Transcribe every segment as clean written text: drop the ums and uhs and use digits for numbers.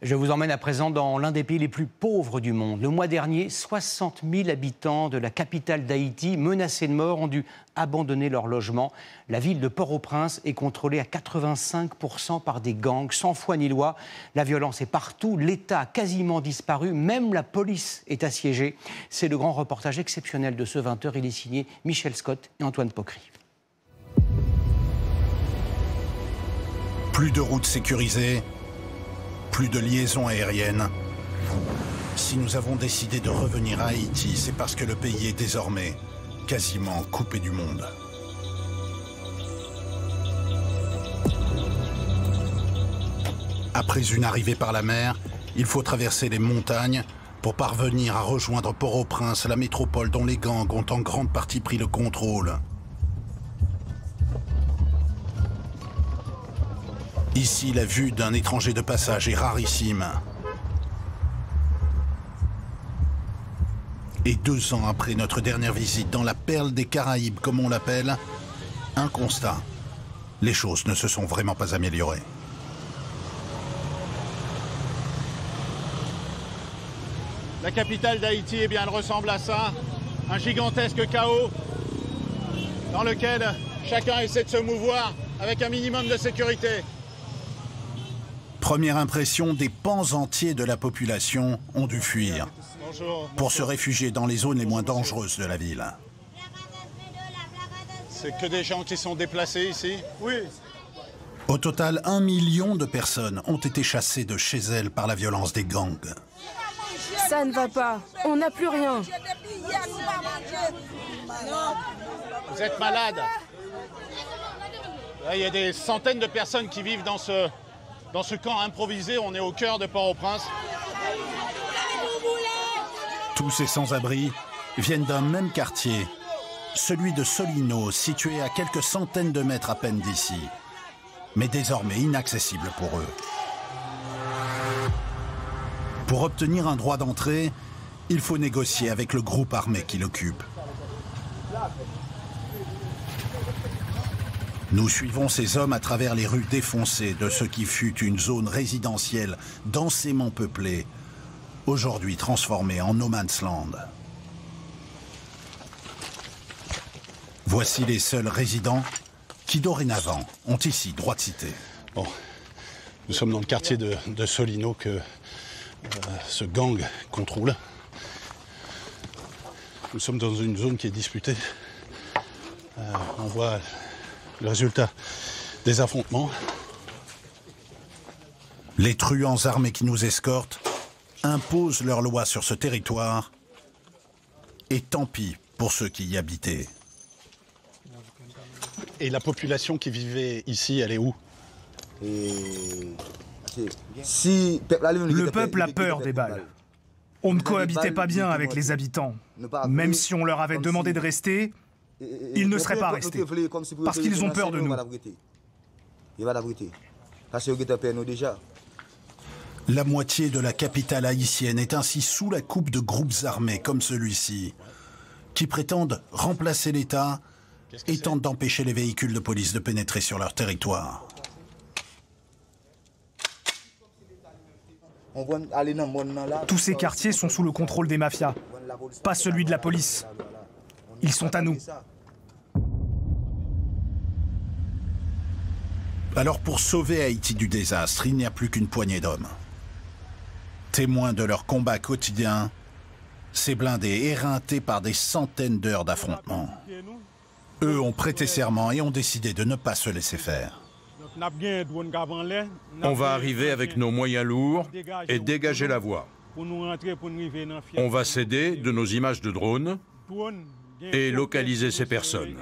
Je vous emmène à présent dans l'un des pays les plus pauvres du monde. Le mois dernier, 60 000 habitants de la capitale d'Haïti, menacés de mort, ont dû abandonner leur logement. La ville de Port-au-Prince est contrôlée à 85% par des gangs, sans foi ni loi. La violence est partout, l'État a quasiment disparu, même la police est assiégée. C'est le grand reportage exceptionnel de ce 20h. Il est signé Michel Scott et Antoine Pocry. Plus de routes sécurisées, plus de liaisons aériennes. Si nous avons décidé de revenir à Haïti, c'est parce que le pays est désormais quasiment coupé du monde. Après une arrivée par la mer, il faut traverser les montagnes pour parvenir à rejoindre Port-au-Prince, la métropole dont les gangs ont en grande partie pris le contrôle. Ici, la vue d'un étranger de passage est rarissime. Et 2 ans après notre dernière visite dans la perle des Caraïbes, comme on l'appelle, un constat. Les choses ne se sont vraiment pas améliorées. La capitale d'Haïti, eh bien, elle ressemble à ça. Un gigantesque chaos dans lequel chacun essaie de se mouvoir avec un minimum de sécurité. Première impression, des pans entiers de la population ont dû fuir pour se réfugier dans les zones les moins dangereuses de la ville. C'est que des gens qui sont déplacés ici? Oui. Au total, 1 million de personnes ont été chassées de chez elles par la violence des gangs. Ça ne va pas, on n'a plus rien. Vous êtes malade. Là, il y a des centaines de personnes qui vivent dans ce camp improvisé. On est au cœur de Port-au-Prince. Tous ces sans-abri viennent d'un même quartier, celui de Solino, situé à quelques centaines de mètres à peine d'ici, mais désormais inaccessible pour eux. Pour obtenir un droit d'entrée, il faut négocier avec le groupe armé qui l'occupe. Nous suivons ces hommes à travers les rues défoncées de ce qui fut une zone résidentielle densément peuplée, aujourd'hui transformée en no man's land. Voici les seuls résidents qui dorénavant ont ici droit de cité. Bon, nous sommes dans le quartier de Solino que ce gang contrôle. Nous sommes dans une zone qui est disputée. On voit le résultat des affrontements. Les truands armés qui nous escortent imposent leurs lois sur ce territoire, et tant pis pour ceux qui y habitaient. Et la population qui vivait ici, elle est où? Le peuple a peur des balles. On ne cohabitait pas bien avec les habitants. Même si on leur avait demandé de rester, ils ne seraient pas restés, parce qu'ils ont peur de nous. La moitié de la capitale haïtienne est ainsi sous la coupe de groupes armés comme celui-ci, qui prétendent remplacer l'État et tentent d'empêcher les véhicules de police de pénétrer sur leur territoire. Tous ces quartiers sont sous le contrôle des mafias, pas celui de la police. Ils sont à nous. Alors pour sauver Haïti du désastre, il n'y a plus qu'une poignée d'hommes. Témoins de leur combat quotidien, ces blindés éreintés par des centaines d'heures d'affrontements. Eux ont prêté serment et ont décidé de ne pas se laisser faire. On va arriver avec nos moyens lourds et dégager la voie. On va s'aider de nos images de drone et localiser ces personnes.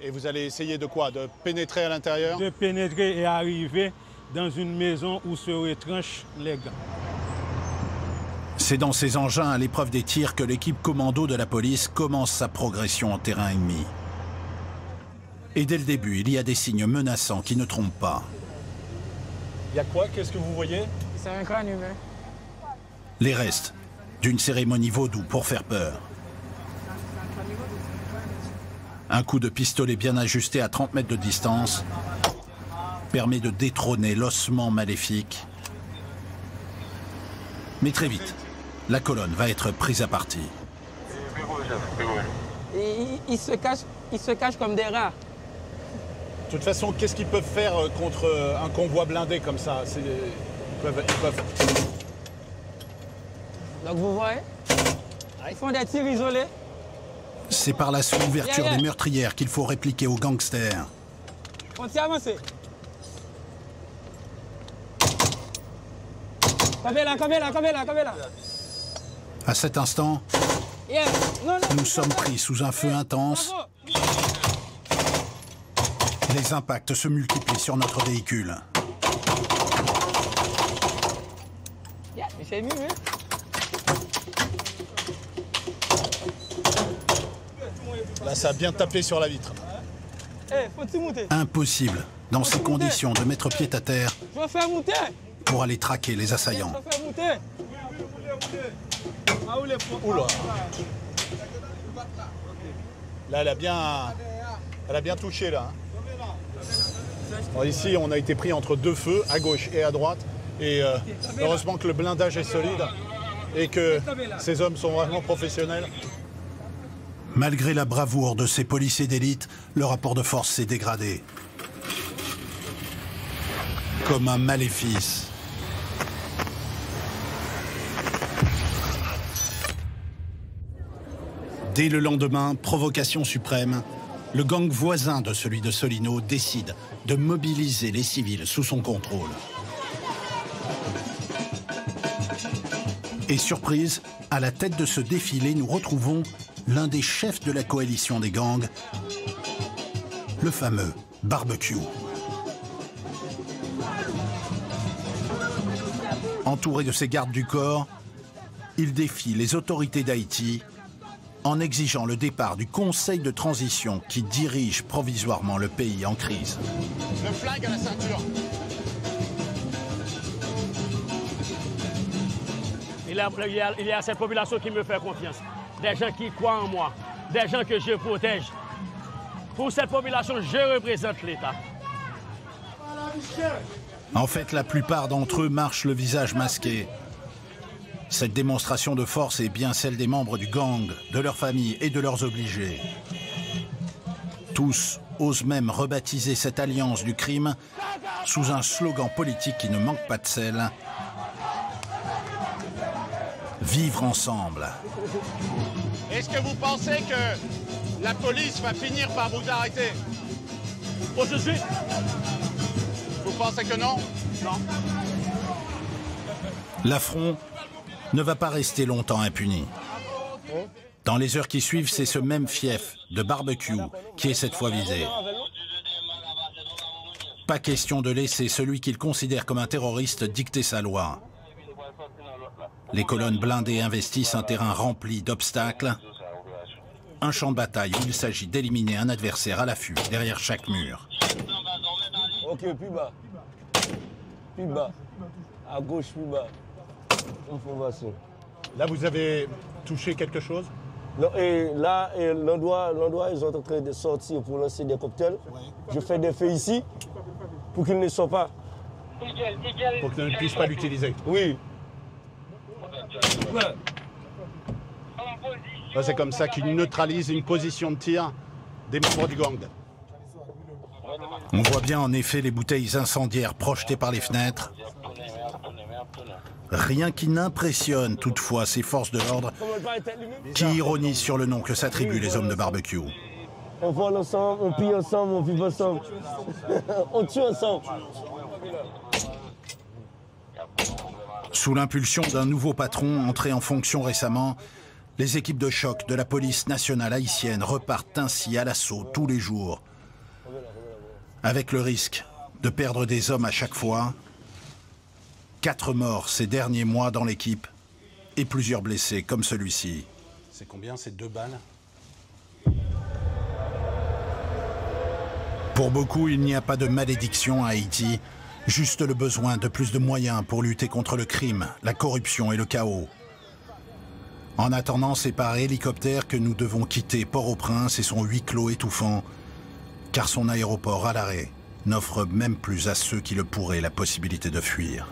Et vous allez essayer de quoi? De pénétrer à l'intérieur? De pénétrer et arriver dans une maison où se retranchent les gangs. C'est dans ces engins à l'épreuve des tirs que l'équipe commando de la police commence sa progression en terrain ennemi. Et dès le début, il y a des signes menaçants qui ne trompent pas. Il y a quoi? Qu'est-ce que vous voyez? C'est un crâne humain. Les restes d'une cérémonie vaudou pour faire peur. Un coup de pistolet bien ajusté à 30 mètres de distance permet de détrôner l'ossement maléfique Mais très vite, la colonne va être prise à partie. Ils se cachent comme des rats. De toute façon, qu'est-ce qu'ils peuvent faire contre un convoi blindé comme ça? Ils peuvent... Donc vous voyez, ils font des tirs isolés. C'est par la seule ouverture des meurtrières qu'il faut répliquer aux gangsters. On s'y avance. Kabela. À cet instant, nous sommes pris sous un feu intense. Les impacts se multiplient sur notre véhicule. Là, ça a bien tapé sur la vitre. Impossible, dans ces conditions, de mettre pied à terre pour aller traquer les assaillants. Oula. Là, elle a bien touché, là. Alors, ici, on a été pris entre deux feux, à gauche et à droite. Et heureusement que le blindage est solide et que ces hommes sont vraiment professionnels. Malgré la bravoure de ces policiers d'élite, le rapport de force s'est dégradé. Comme un maléfice. Dès le lendemain, provocation suprême, le gang voisin de celui de Solino décide de mobiliser les civils sous son contrôle. Et surprise, à la tête de ce défilé, nous retrouvons l'un des chefs de la coalition des gangs, le fameux Barbecue. Entouré de ses gardes du corps, il défie les autorités d'Haïti en exigeant le départ du conseil de transition qui dirige provisoirement le pays en crise. Le flingue à la ceinture. Il y a cette population qui me fait confiance. Des gens qui croient en moi. Des gens que je protège. Pour cette population, je représente l'État. En fait, la plupart d'entre eux marchent le visage masqué. Cette démonstration de force est bien celle des membres du gang, de leurs familles et de leurs obligés. Tous osent même rebaptiser cette alliance du crime sous un slogan politique qui ne manque pas de sel. Vivre ensemble. Est-ce que vous pensez que la police va finir par vous arrêter? Pour tout de suite? Vous pensez que non? Non. L'affront ne va pas rester longtemps impuni. Dans les heures qui suivent, c'est ce même fief de Barbecue qui est cette fois visé. Pas question de laisser celui qu'il considère comme un terroriste dicter sa loi. Les colonnes blindées investissent un terrain rempli d'obstacles, un champ de bataille où il s'agit d'éliminer un adversaire à l'affût derrière chaque mur. Ok, plus bas. Plus bas. À gauche, plus bas. Information. Là, vous avez touché quelque chose? Non, et là, l'endroit, ils sont en train de sortir pour lancer des cocktails. Ouais. Je fais des feux ici pour qu'ils ne sortent pas. Pour qu'ils ne puissent pas l'utiliser? Oui. C'est comme ça qu'ils neutralisent une position de tir des membres du gang. On voit bien en effet les bouteilles incendiaires projetées par les fenêtres. Rien qui n'impressionne toutefois ces forces de l'ordre qui ironisent sur le nom que s'attribuent les hommes de Barbecue. On vole ensemble, on pille ensemble, on vit ensemble. On tue ensemble. Sous l'impulsion d'un nouveau patron entré en fonction récemment, les équipes de choc de la police nationale haïtienne repartent ainsi à l'assaut tous les jours, avec le risque de perdre des hommes à chaque fois. 4 morts ces derniers mois dans l'équipe et plusieurs blessés comme celui-ci. C'est combien, ces 2 balles? Pour beaucoup, il n'y a pas de malédiction à Haïti, juste le besoin de plus de moyens pour lutter contre le crime, la corruption et le chaos. En attendant, c'est par hélicoptère que nous devons quitter Port-au-Prince et son huis clos étouffant, car son aéroport à l'arrêt n'offre même plus à ceux qui le pourraient la possibilité de fuir.